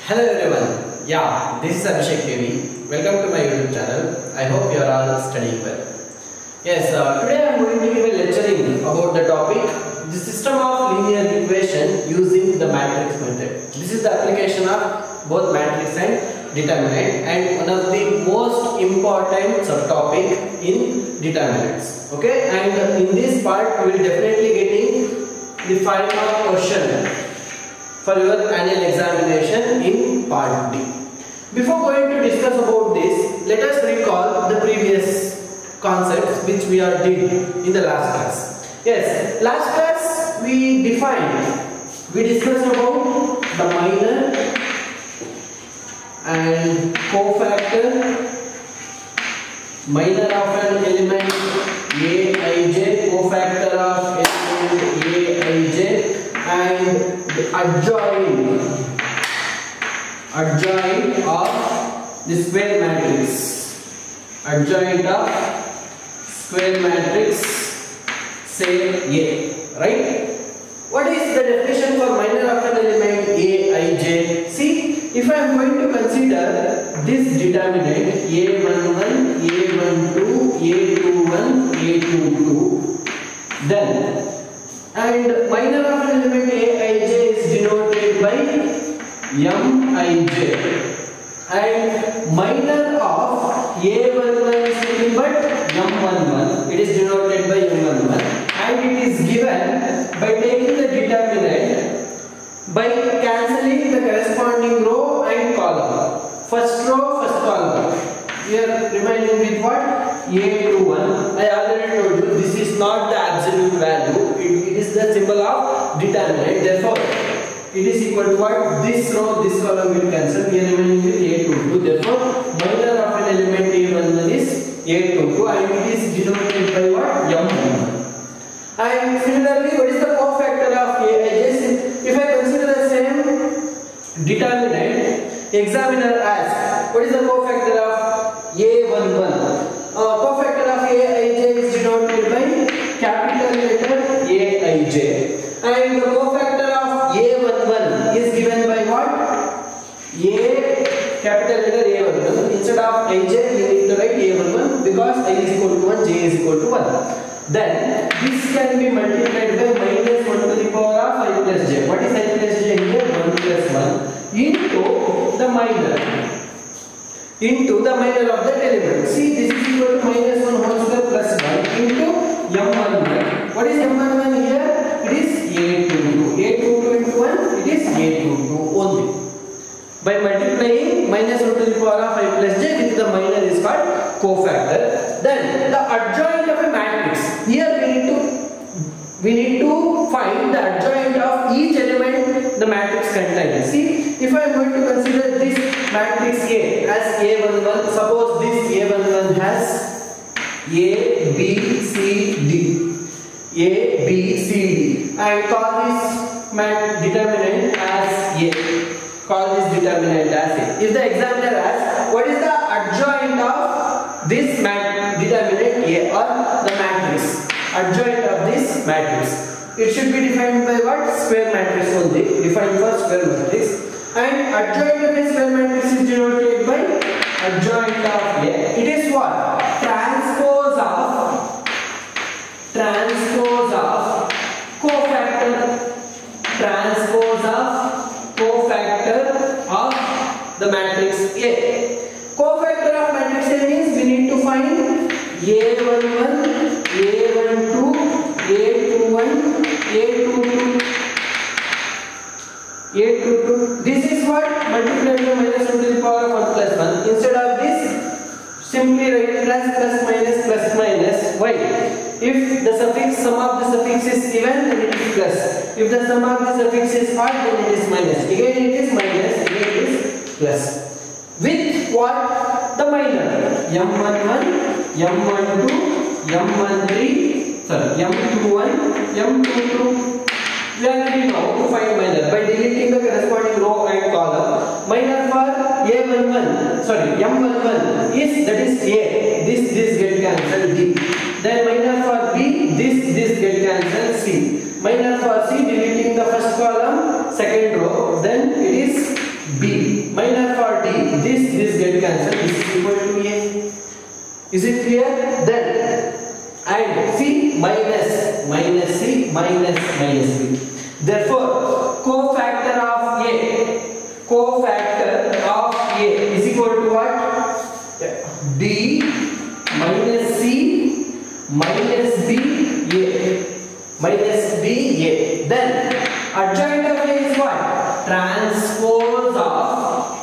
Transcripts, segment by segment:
Hello everyone. Yeah, this is Abhishek TV. Welcome to my YouTube channel. I hope you are all studying well. Yes, today I am going to give a lecturing about the topic the system of linear equation using the matrix method. This is the application of both matrix and determinant and one of the most important subtopic in determinants. Okay, and in this part we will definitely getting the 5 mark question for your annual examination in part D. Before going to discuss about this, let us recall the previous concepts which we are did in the last class. Yes, last class we discussed about the minor and cofactor, minor of an element Aij, cofactor of element Aij, and the adjoint of the square matrix, adjoint of square matrix, say A, right? What is the definition for minor of an element Aij? See, if I am going to consider this determinant A11, A12, A21, A22, then and minor of an element Aij is denoted by Mij, and minor of A11 is nothing but M11, it is denoted by M11, and it is given by taking the determinant by cancelling the corresponding row and column. First row, first column. We are remaining with what? A21. I already told you this is not the absolute value. It is the symbol of determinant. Therefore, it is equal to what? This row, this column will cancel. We are remaining with A22. Therefore, minor of an element A11 is A22 and it is denoted by what? M11. And similarly, what is the cofactor of Aij? If I consider the same determinant, examiner asks, what is the cofactor of A11? Cofactor of Aij is denoted by capital letter Aij, and the cofactor of A11 is given by what? A capital letter A11. Instead of Aj, you need to write A11 because I is equal to 1, J is equal to 1. Then this can be multiplied by minus 1 to the power of I plus j. What is I plus j here? 1 plus 1 into the minor. Into the minor of that element. See, this is equal to minus 1 whole square plus 1 into M11. What is M11 here? It is A22. A22 into 1, it is A22 only. By multiplying minus 1 to the power of I plus j with the minor is called cofactor. Then the adjoint of a matrix. Here we need to find the adjoint of each element the matrix contains. See, if I am going to consider this matrix A as A11, suppose this A11 has A, B, C, D. A, B, C, D. And call this determinant as A. Call this determinant as A. If the examiner asks, what is the adjoint of this determinant A or the matrix? Adjoint of this matrix. It should be defined by what? Square matrix only. Defined for square matrix. And adjoint of a square matrix is denoted by adjoint of A. It is what? Transpose of cofactor. Transpose of cofactor of the matrix A. Cofactor of matrix A means we need to find A11, A12, A21, A22. This is what? Multiplied by minus 1 to the power of 1 plus 1. Instead of this, simply write plus minus. Why? If the sum of the suffix is even, then it is plus. If the sum of the suffix is odd, then it is minus. Again it is minus, again it is plus. With what? The minor. M11, M12, M13, M21, M22. We are ready now to find minor by deleting the corresponding row and column. Minor for M11 is that is A. This get cancelled D. Then minor for B, this get cancelled C. Minor for C, deleting the first column, second row, then it is B. Is it clear? Then and C minus C minus B. Therefore, cofactor of A is equal to what? D minus C minus B A. Minus B A. Then adjoint of A is what? Transpose of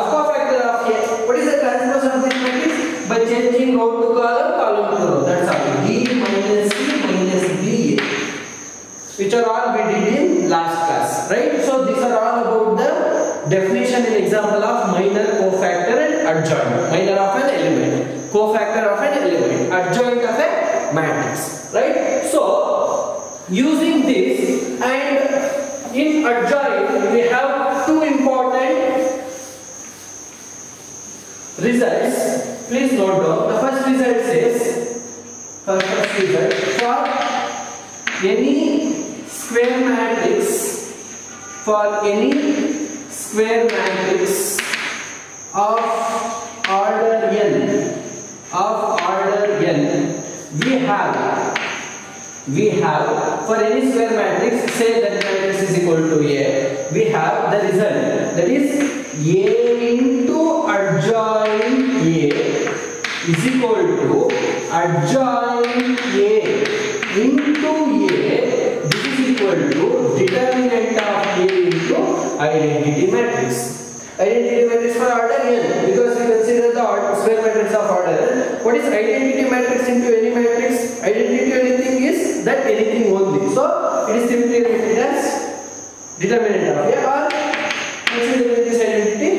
cofactor of A. What is the transpose of this matrix? By changing row to column to row. That's all. D minus C minus B A. Which are all we did in last class, right? So these are all about the definition and example of minor, cofactor and adjoint. Minor of an element, cofactor of an element, adjoint of a matrix, right? So using this, and in adjoint we have two important results. Please note down. The first result says, for any square matrix, of order n, we have for any square matrix, say that matrix is equal to A, we have the result, that is A into adjoint A is equal to adjoint A into A. This is equal to determinant of A into identity matrix. Identity matrix for order n, because we consider the square matrix of order. What is identity matrix into any matrix? Identity to anything is that anything only. So it is simply written as determinant of A, or consider this identity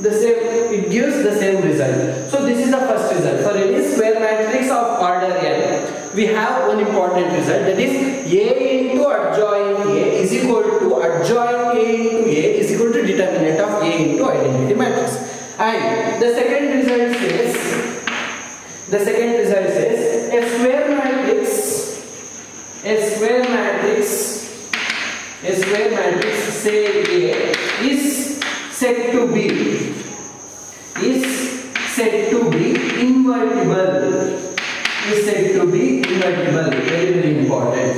the same, it gives the same result. So this is the first result. For any square matrix of order n, we have one important result, that is A into adjoint A is equal to adjoint A into A is equal to determinant of A into identity matrix. And the second result says a square matrix say A is said to be invertible. Very, very important.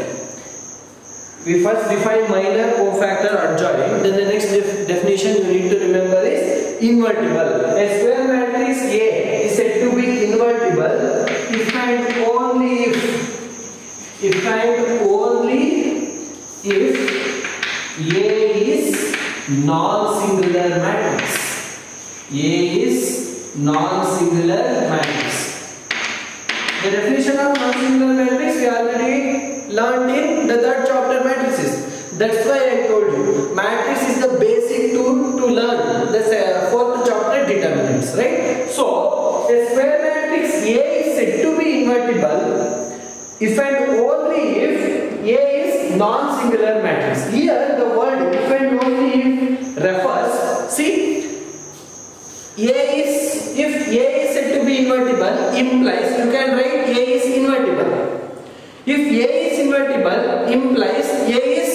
We first define minor, cofactor, adjoint. Then the next definition you need to remember is invertible. A square matrix A is said to be invertible if and only if A is non-singular matrix. The definition of non-singular matrix we already learned in the third chapter, matrices. That's why I told you matrix is the basic tool to learn the fourth chapter, determinants, right? So a square matrix A is said to be invertible if and only if A is non-singular matrix. Here the word if and only if refers, see, if A is said to be invertible implies you can write A is invertible. If A is invertible implies A is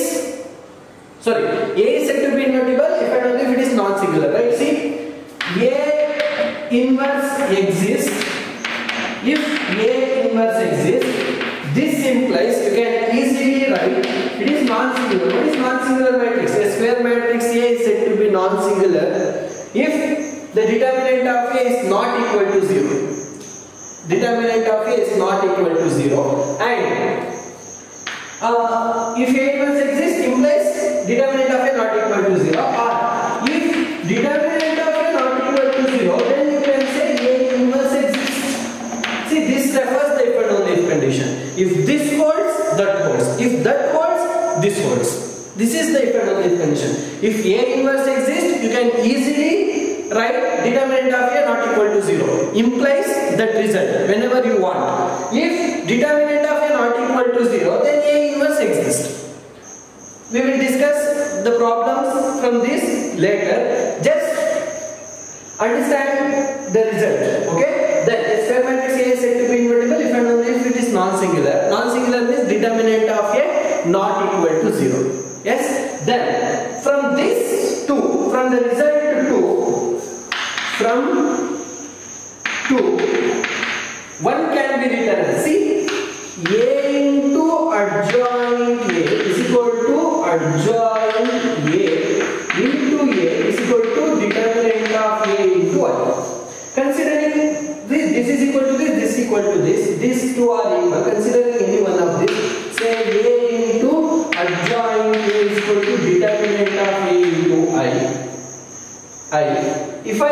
said to be invertible if and only if it is non-singular, right? See, A inverse exists. If A inverse exists, this implies you can easily write it is non-singular. What is non-singular matrix? A square matrix A is said to be non-singular if the determinant of A is not equal to 0. Determinant of A is not equal to 0. And if A inverse exists implies determinant of A not equal to 0. Or if determinant of A not equal to 0, then you can say A inverse exists. See, this refers the if and only if condition. If this holds, that holds. If that holds, this holds. This is the if and only if condition. If A inverse exists, you can easily write determinant of A not equal to 0 implies that result whenever you want. If determinant of A not equal to 0, then A inverse exists. We will discuss the problems from this later. Just understand the result, okay? Then a square matrix A is said to be invertible if and only if it is non-singular. Non-singular means determinant of A not equal to 0. Yes? Then from this 2, from the result 2, from 2 equal to this. These two are equal. Considering any one of this, say A into adjoint A is equal to determinant of A into I. If I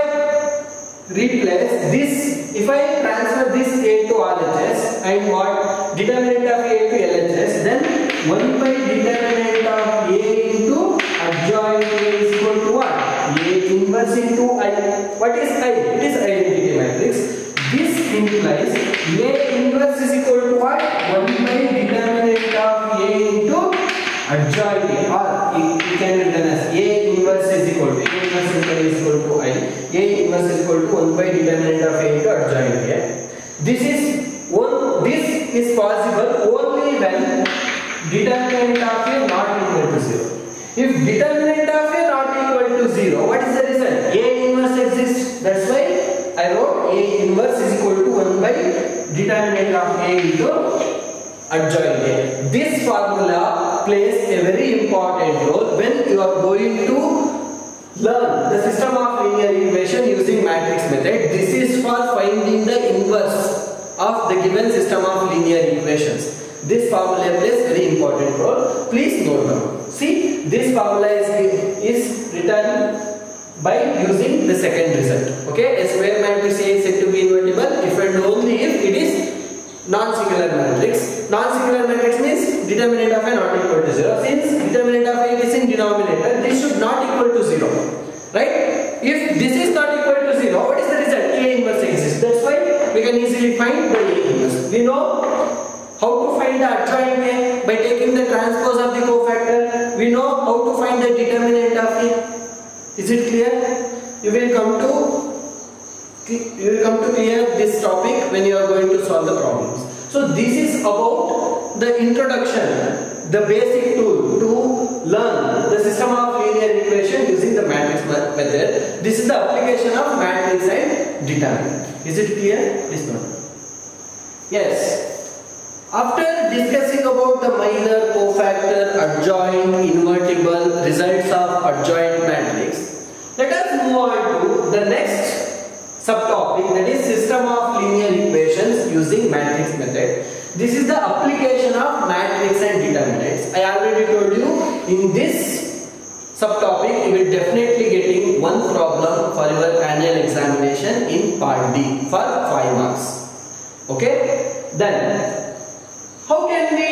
replace this, if I transfer this A to RHS and what determinant of A to LHS, then 1 by determinant of A into adjoint A is equal to what? A inverse into I. What is I? It is identity matrix. This implies A inverse is equal to what? 1 by determinant of A into adjoint A, or you can written as A inverse is equal to I. A inverse is equal to 1 by determinant of A into adjoint A. This is possible only when determinant of A not equal to 0. If determinant of A not equal to 0, what is the result? A inverse exists. That's why I wrote A inverse is equal to 1 by determinant of A into adjoint A. This formula plays a very important role when you are going to learn the system of linear equation using matrix method. This is for finding the inverse of the given system of linear equations. This formula plays very important role. Please note down. See, this formula is written by using the second result. Okay, a square matrix A is said to be invertible if and only if it is non-singular matrix. Non-singular matrix means determinant of A not equal to 0. Since determinant of A is in denominator, this should not equal to 0. Right? If this is not equal to 0, what is the result? A inverse exists. That's why we can easily find the A inverse. We know how to find the adjoint A by taking the transpose of the cofactor. We know how to find the determinant of A. Is it clear? You will come to clear this topic when you are going to solve the problems. So this is about the introduction, the basic tool to learn the system of linear equation using the matrix method. This is the application of matrix and determinant. Is it clear? Please note. Yes. After discussing about the minor, cofactor, adjoint, invertible, results of adjoint matrix, let us move on to the next subtopic, that is system of linear equations using matrix method. This is the application of matrix and determinants. I already told you in this subtopic you will definitely getting one problem for your annual examination in part D for 5 marks. Okay? Then how can we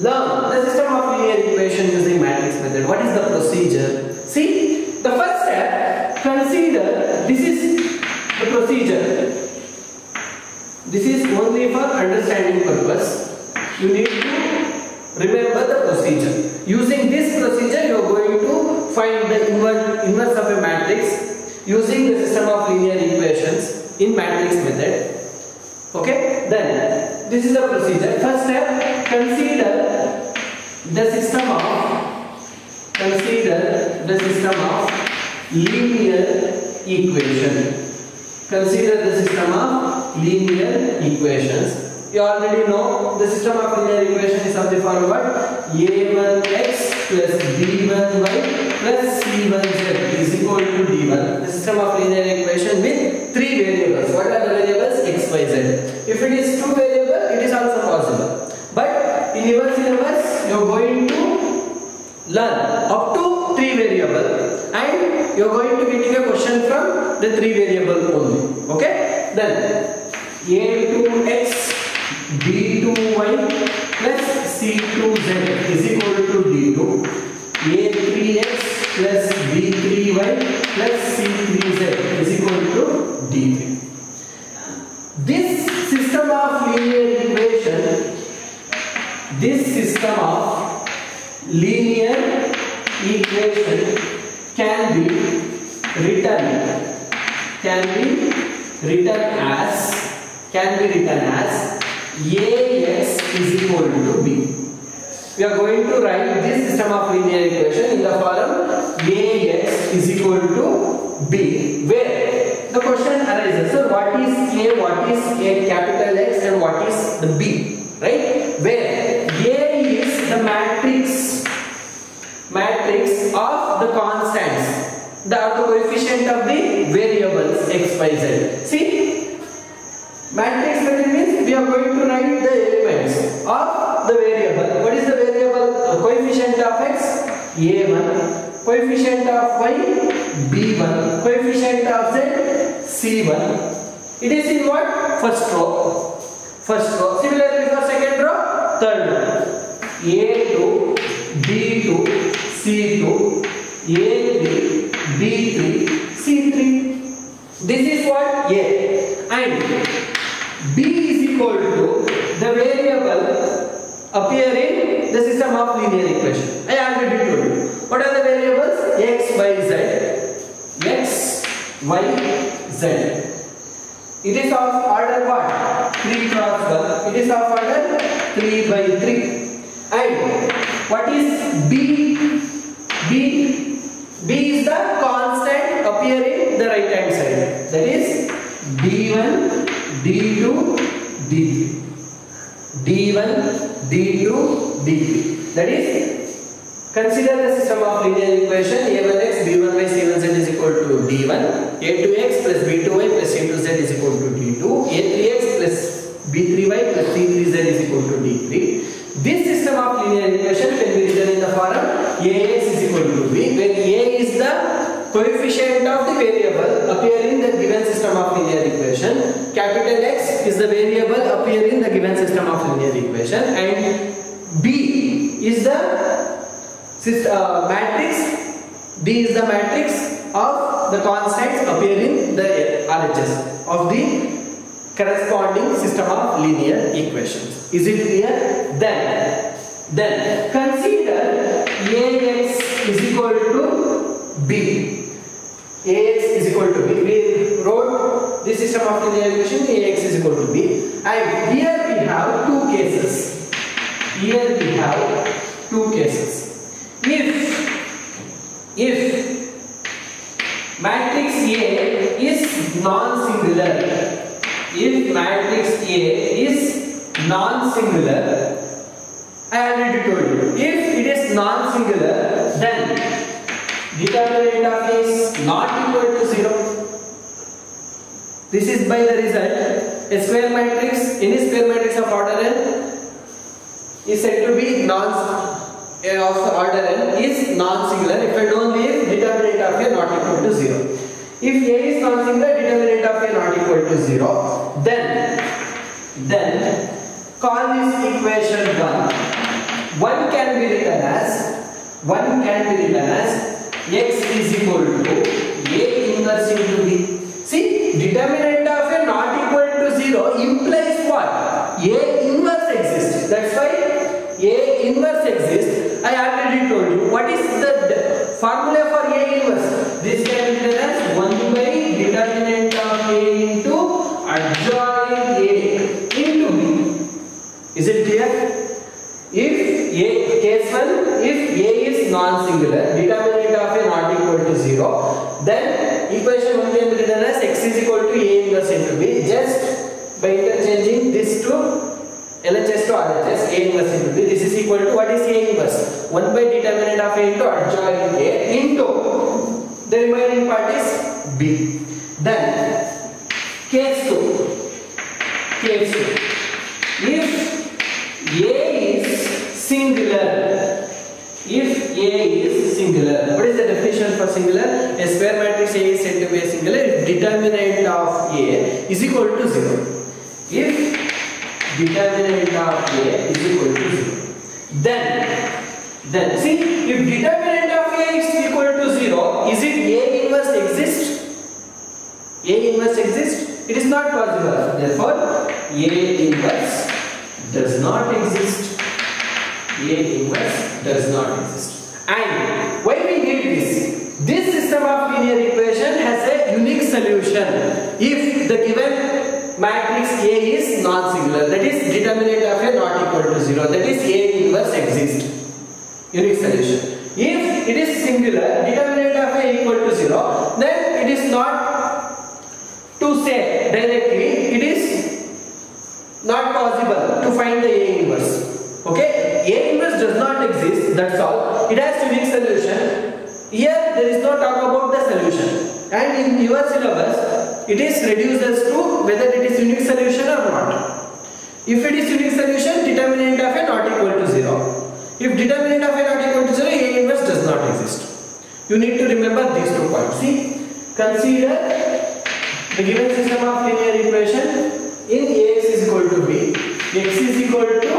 learn the system of linear equation using matrix method? What is the procedure? See, the first step, consider this is the procedure. This is only for understanding purpose. You need to remember the procedure. Using this procedure, you are going to find the inverse of a matrix using the system of linear equations in matrix method. Okay? Then this is the procedure. First step, consider the system of linear equation. Consider the system of linear equations. You already know the system of linear equation is of the form what? a1x plus b1y plus c1z is equal to d1. The system of linear equation with 3 variables. What are the variables? X, y, z. If it is 2 variable, it is also possible. But in your syllabus, you are going to learn up to 3 variable, and you are going to getting a question from the 3 variable only. Okay? Then a2x b2y plus c2z is equal to d2. a3x plus b3y plus c3z is equal to d3. This system of linear equation, can be written as ax is equal to b. We are going to write this system of linear equation in the form ax is equal to b, where the question arises, so what is a, what is a capital X, and what is the b, right? Where a is the matrix of the constants, the coefficient of the variables x, y, z. See, matrix are going to write the elements of the variable. What is the variable? Coefficient of x, a1, coefficient of y, b1, coefficient of z, c1. It is in what? First row. First row. Similarly for second row, third row. a2, b2, c2, a3, b3, c3. This is what? A. And b is equal to the variable appearing the system of linear equation. I already told you. What are the variables? X, Y, Z. X, Y, Z. It is of order what? 3 cross 1. It is of order 3 by 3. And what is B? B is the constant appearing the right hand side. That is D1, D2, D3. D1, D2, D3. That is, consider the system of linear equation. A1x, B1y, C1z is equal to D1. A2x plus B2y plus C2z is equal to D2. A3x plus B3y plus C3z is equal to D3. This system of linear equation can be written in the form Ax is equal to B, where A is the coefficient of the variable appearing in the given system of linear equation. Capital X is the variable appearing in the given system of linear equation, and B is the matrix. B is the matrix of the constants appearing the RHS of the corresponding system of linear equations. Is it clear? Then consider Ax is equal to B. Ax is equal to B. We wrote this system of linear equation. Ax is equal to B. And here we have two cases. If matrix A is non-singular. If matrix A is non-singular, I already told you. If it is non-singular, then determinant of A is not equal to 0. This is by the result. A square matrix, any square matrix of order n is said to be of order n is non-singular if and only if determinant of A not equal to 0. If A is non-singular, determinant of A not equal to 0, then call this equation 1. 1 can be written as x is equal to A inverse into B. See, determinant of A not equal to 0 implies what? A inverse exists. That's why A inverse exists. I already told you. What is the formula for A inverse? This can be written as 1 by determinant of A into adjoint A into B. Is it clear? Case 1, if A is non-singular, determinant of A not equal to 0, then equation 1 can be written as x is equal to A inverse into B. Just by interchanging this to LHS to RHS, A inverse into B. This is equal to, what is A inverse? 1 by determinant of A into adjoint A into the remaining part is B. Then case 2. If A is singular, what is the definition for singular? A square matrix A is said to be a singular if determinant of A is equal to 0. If determinant of A is equal to 0, then see, if determinant of A is equal to 0, is it A inverse exist? A inverse exist? It is not possible. Therefore, A inverse does not exist. A inverse does not exist. And why we need this? This system of linear equation has a unique solution if the given matrix A is non-singular, that is determinant of A not equal to 0, that is A inverse exists. Unique solution. If it is singular, determinant of A equal to 0, then it is not to say directly, it is not possible to find the A inverse. Okay, A inverse does not exist, that's all. It has unique solution. Here there is no talk about the solution. And in your syllabus, it is reduced as to whether it is unique solution or not. If it is unique solution, determinant of A not equal to 0. If determinant of A not equal to 0, A inverse does not exist. You need to remember these 2 points. See, consider the given system of linear equation in Ax is equal to B. X is equal to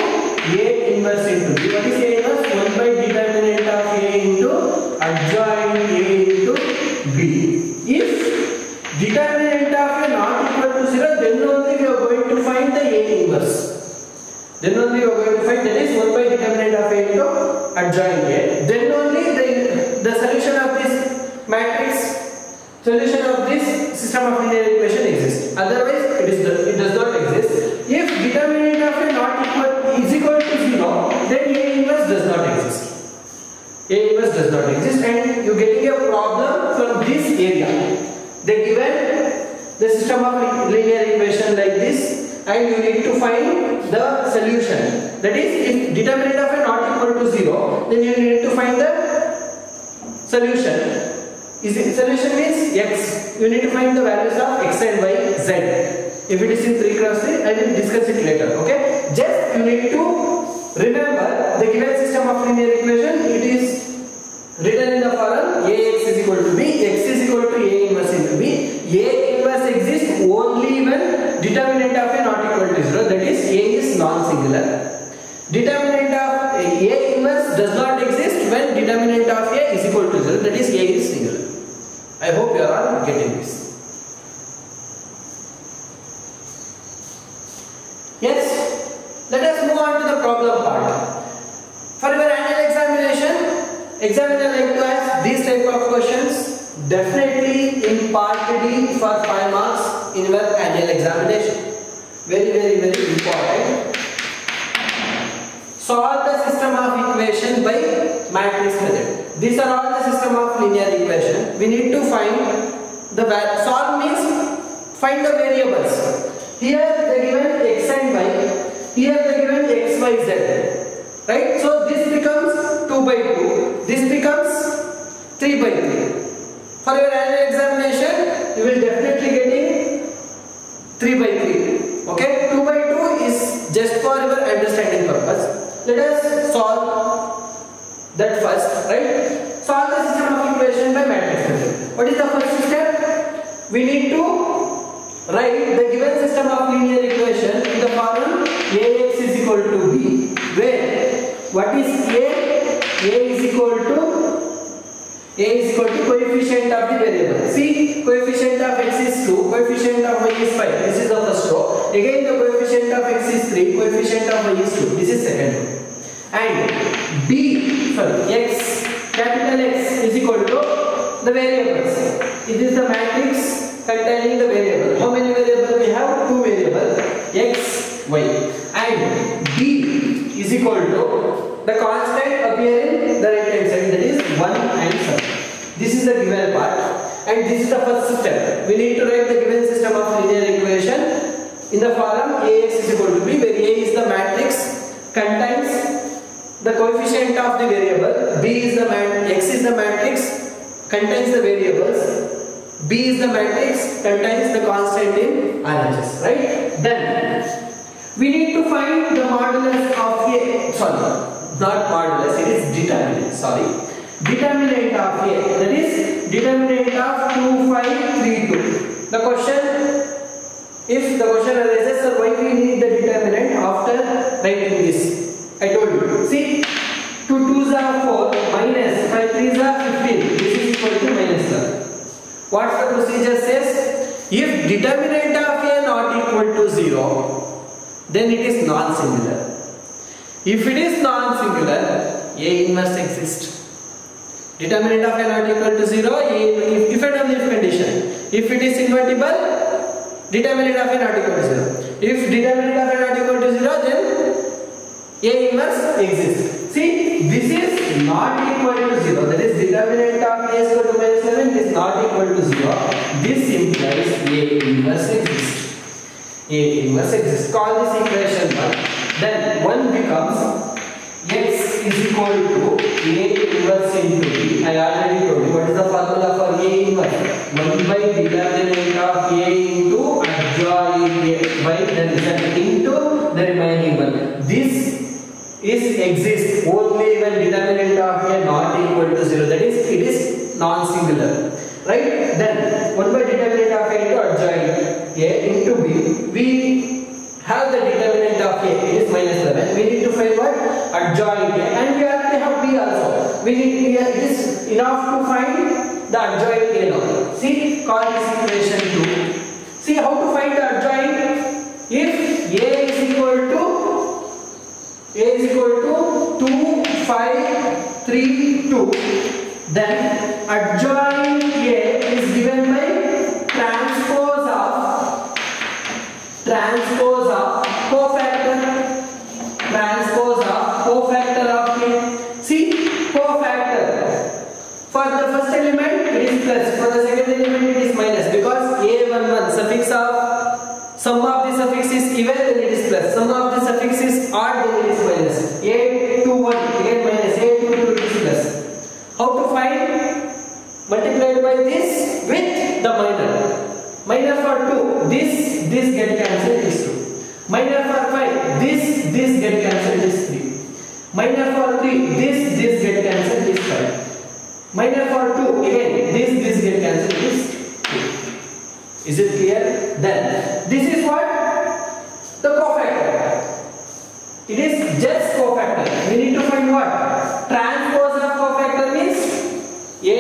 A inverse into B. What is A inverse? 1 by determinant of A into adjoint A into B. If determinant of A not equal to 0, then only we are going to find the A inverse. Then only we are going to find, that is 1 by determinant of A into adjoint A. Then only the solution of this matrix, solution of this system of linear equation exists. Otherwise, it does not exist. If determinant of A not is equal to 0, then A inverse does not exist. A inverse does not exist, and you getting a problem from this area. They given the system of linear equation like this, and you need to find the solution. That is, if determinant of A not equal to 0, then you need to find the solution. Solution means x. You need to find the values of x and y, z. If it is in 3 cross 3, I will discuss it later. Okay? Just you need to remember the given system of linear equation. It is written in the form Ax is equal to B, x is equal to A inverse into B. A inverse exists only when determinant of A not equal to 0. That is, A is non-singular. Determinant of A inverse does not exist when determinant of A is equal to 0. That is, A is singular. I hope you are all getting this. Yes, let us move on to the problem part. For your annual examination, examiner like to ask these type of questions definitely in part D for 5 marks in your annual examination. Very, very, very important. Solve the system of equation by matrix method. These are all the system of linear equation. We need to find the solve means find the variables. Here they given x and y. Here they given x, y, z. Right? So this becomes 2 by 2. This becomes 3 by 3. For your annual examination, you will definitely getting 3 by 3. Okay? 2 by 2 is just for your understanding purpose. Let us solve that first, right? Solve the system of equation by matrix method. What is the first step? We need to write the given system of linear equation in the form Ax is equal to B, where what is A? A is equal to coefficient of the variable. See, coefficient of x is 2, coefficient of y is 5. This is the first row. Again, the coefficient of x is 3, coefficient of y is 2. This is second row. And x, capital X is equal to the variables. It is the matrix containing the variable. How many variables we have? 2 variables, x, y. And B is equal to the constant appearing in the right hand side, that is 1 and 7. This is the given part, and this is the first step. We need to write the given system of linear equation in the form Ax is equal to B, where A is the matrix contains the coefficient of the variable, B is the X is the matrix contains the variables, B is the matrix contains the constant in RHS, right? Then we need to find the modulus of A, not modulus, it is determinant, determinant of A, that is determinant of 2, 5, 3, 2. The question, if the question arises, sir, why we need the determinant after writing this? I told you. See, 2 2s are 4, minus 5 3s are 15. This is equal to minus 1. What the procedure says? If determinant of A not equal to 0, then it is non-singular. If it is non-singular, A inverse exists. Determinant of A not equal to 0, if and only if condition. If it is invertible, determinant of A not equal to 0. If determinant of A not equal to 0, then A inverse exists. See, this is not equal to 0. That is, determinant of A is equal to minus 7 is not equal to 0. This implies A inverse exists. A inverse exists. Call this equation 1. Then 1 becomes x is equal to A inverse into B. I already told you what is the formula for A inverse. 1 by determinant of A into adjoint A by the result into the remainder only when determinant of A not equal to 0, that is it is non-singular, right? Then 1 by determinant of A into adjoint A into B, we have the determinant of A, it is minus 11. We need to find what? Adjoint A, and we already have B also. We need it is enough to find the adjoint A now. See, call this equation 2. See how to find the adjoint. If A is equal to 2, 5, 3, 2, then adjoint A is given by transpose of cofactor of A. See, cofactor. For the first element it is plus, for the second element it is minus, because A11 suffix of sum of the suffix is even, then it is plus. Sum of the suffix is odd, then it is minus. A21 again minus, A22 it is plus. How to find? Multiplied by this with the minor. Minor for 2, this get cancelled, is 2. Minor for 5, this get cancelled, is 3. Minor for 3, this get cancelled, is 5. Minor for 2, again this get cancelled, is 2. Is it clear? Then this is what? The cofactor. It is just cofactor. We need to find what? Transpose of cofactor means A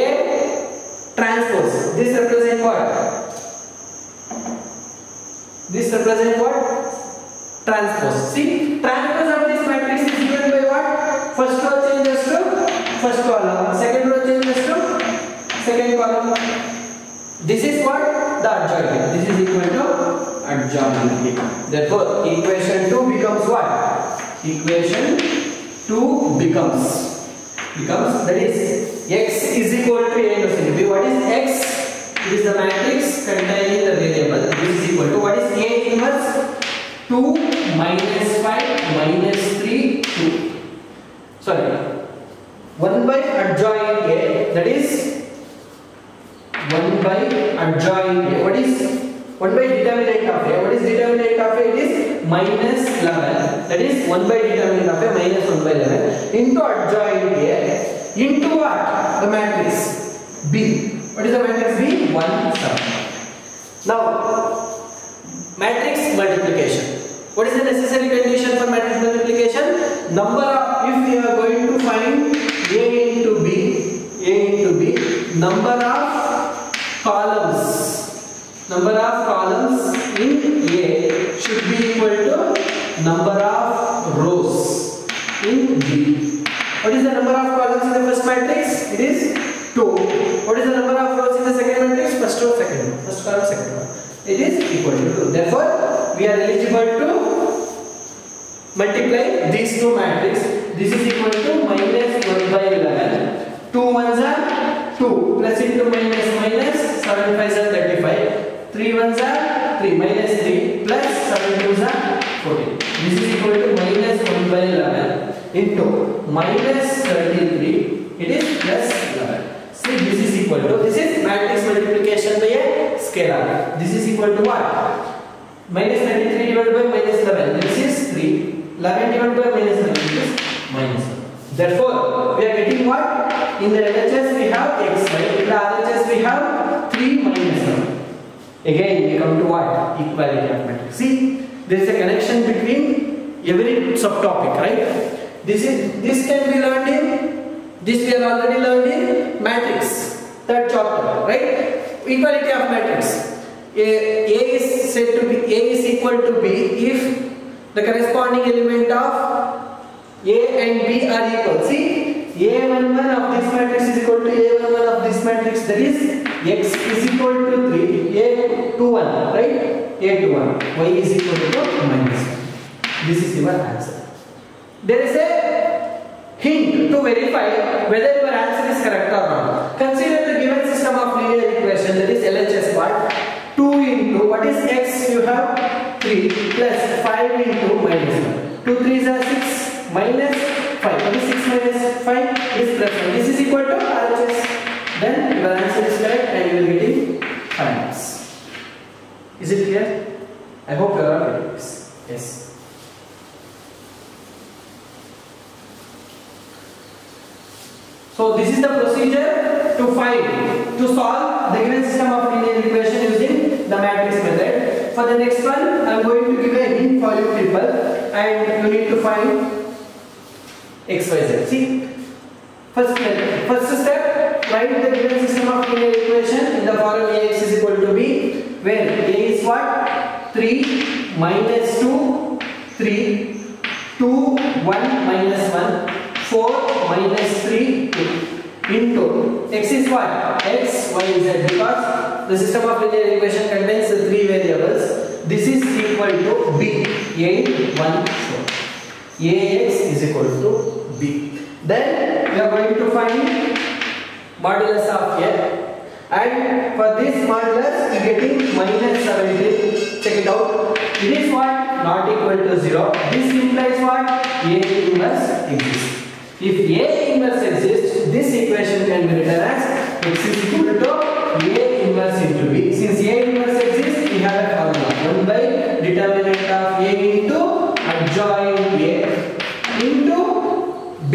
transpose. This represents what? This represents what? Transpose. See, transpose of this matrix is given by what? First row changes to first column, second row changes to second column. This is what? The adjoint. This is equal to adjoint. Therefore, equation 2 becomes what? Equation 2 becomes that is x is equal to A inverse B. What is x? It is the matrix containing the variable. This is equal to what is A inverse 2 minus 5 minus 3 2. Sorry, 1 by adjoint A, that is 1 by adjoint A. What is 1 by determinant of A? What is determinant of A? It is minus 11. That is 1 by determinant of A minus 1 by 11 into adjoint A into what? The matrix B. What is the matrix B? 1 7. Now, matrix multiplication. What is the necessary condition for matrix multiplication? Number of, if we are going to find A into B, number of columns in A should be equal to number of rows in B. What is the number of columns in the first matrix? It is 2. What is the number of rows in the second matrix? First row, second row. First column, second row. It is equal to 2. Therefore, we are eligible to multiply these two matrices. This is equal to minus 1 by 11. 2 ones are 2. Plus into minus 7 5s are 35. 3 ones are 3 minus 3 plus 7 2s are 14. This is equal to minus 1 by 11 into minus 33. It is plus 11. See, this is equal to, this is matrix multiplication by a scalar. This is equal to what? Minus 33 divided by minus 11. This is 3. 11 divided by minus 11 is minus 1. Therefore, we are getting what? In the LHS we have x, right? In the RHS we have 3 minus 1. Again, we come to what? Equality of matrix. See, there is a connection between every subtopic, right? This can be learned in, this we have already learned in matrix, third chapter, right? Equality of matrix. A is said to be, A is equal to B if the corresponding element of A and B are equal. See, A11 of this matrix is equal to A11 of this matrix, that is x is equal to 3, A21, right? A21, y is equal to minus 1. This is your answer. There is a hint to verify whether your answer is correct or not. Consider the given system of linear equation, that is LHS part. 2 into, what is x? You have 3 plus 5 into minus 1. 2 3s are 6 minus 5. What is 6 minus 5? Is plus 1. This is equal to RHS. Then your answer is correct and you will get it 5 marks. Is it clear? I hope you are all getting this. Yes. to solve the given system of linear equation using the matrix method. For the next one, I am going to give a hint for you people, and you need to find x, y, z. See, first step, write the given system of linear equation in the form Ax is equal to b, where a is what? 3 minus 2, 3, 2, 1 minus 1, 4 minus 3, 2. Into x is what? X, y, z, because the system of linear equation contains the three variables. This is equal to b, 8, 1, 4. Ax is equal to b. Then we are going to find modulus of a, and for this modulus we are getting minus 17. Check it out. It is what? Not equal to 0. This implies what? A inverse exists. If A inverse exists, this equation can be written as x is equal to A inverse into b. Since A inverse exists, we have a formula 1 by determinant of A into adjoint A into b.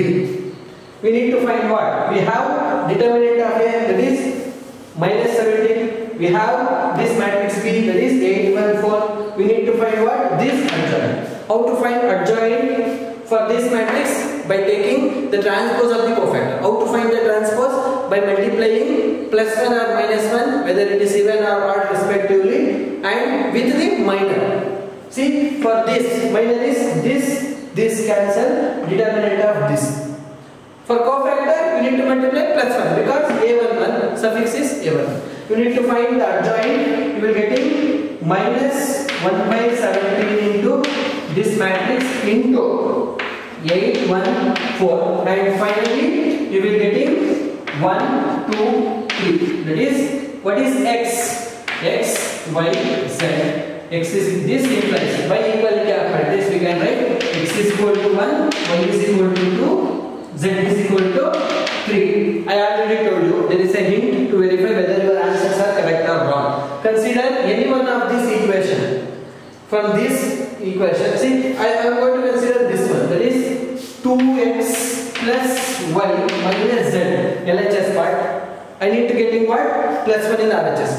We need to find what? We have determinant of A, that is minus 17. We have this matrix B, that is 8, 1, 4. We need to find what? This adjoint. How to find adjoint for this matrix? By taking the transpose of the cofactor. How to find the transpose? By multiplying plus 1 or minus 1, whether it is even or odd respectively, and with the minor. See, for this, minor is this cancel, determinant of this. For cofactor, you need to multiply plus 1 because a11 suffix is a1. You need to find the adjoint. You will getting minus 1 by 17 into this matrix into 8, 1, 4, and finally you will getting 1, 2, 3. That is, what is x? X, y, z. X is this implies by equality of matrix we can write x is equal to 1, y is equal to 2, z is equal to 3. I already told you there is a hint to verify whether your answers are correct or wrong. Consider any one of this equation. From this equation, see, I am going to consider this one, that is 2x plus y minus z, LHS part. I need to get in what? Plus 1 in RHS.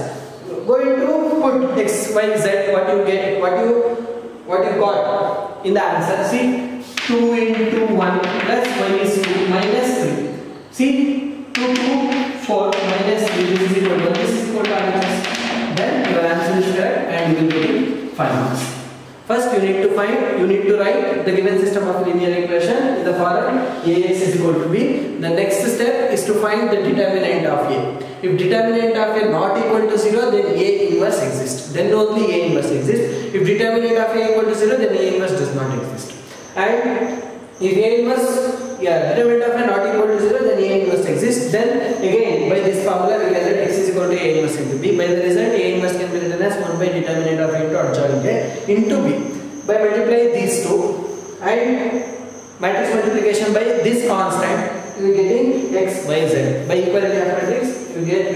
Going to put x, y, z, what you get, what you got in the answer. See, 2 into 1 plus y is 2 minus 3. See, 2, 2, 4 minus 3, this is equal to 1, this is equal to RHS. Then your answer is correct and you will get 5 marks. First you need to write the given system of linear equation in the form Ax is equal to b. The next step is to find the determinant of A. If determinant of A not equal to 0, then A inverse exists. Then only A inverse exists. If determinant of A equal to 0, then A inverse does not exist. And if A inverse, determinant of A not equal to 0, then A inverse exists. Then again by this formula we can write x is equal to A inverse into b. By the result, A inverse can be written as 1 by determinant of A into adjoint A into b. By multiplying these two and matrix multiplication by this constant, you are getting x, y, z. By equality of matrix, you will get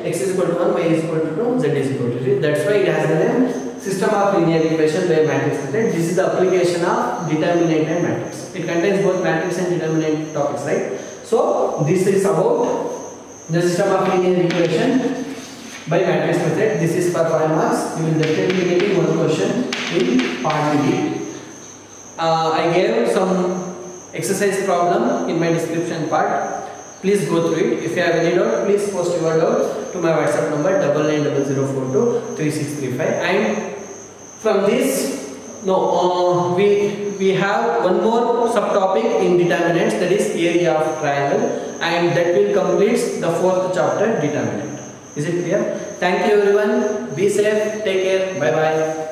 x is equal to 1, y is equal to 2, z is equal to 3. That's why it has the name system of linear equation by matrix method. This is the application of determinant and matrix. It contains both matrix and determinant topics, right? So this is about the system of linear equation by matrix method. This is for 5 marks. You will definitely be getting one question in part B. I gave some exercise problem in my description part. Please go through it. If you have any doubt, please post your doubt to my WhatsApp number 9900423635. And from this, we have one more subtopic in determinants, that is area of triangle, and that will complete the 4th chapter, determinant. Is it clear? Thank you everyone. Be safe. Take care. Bye bye.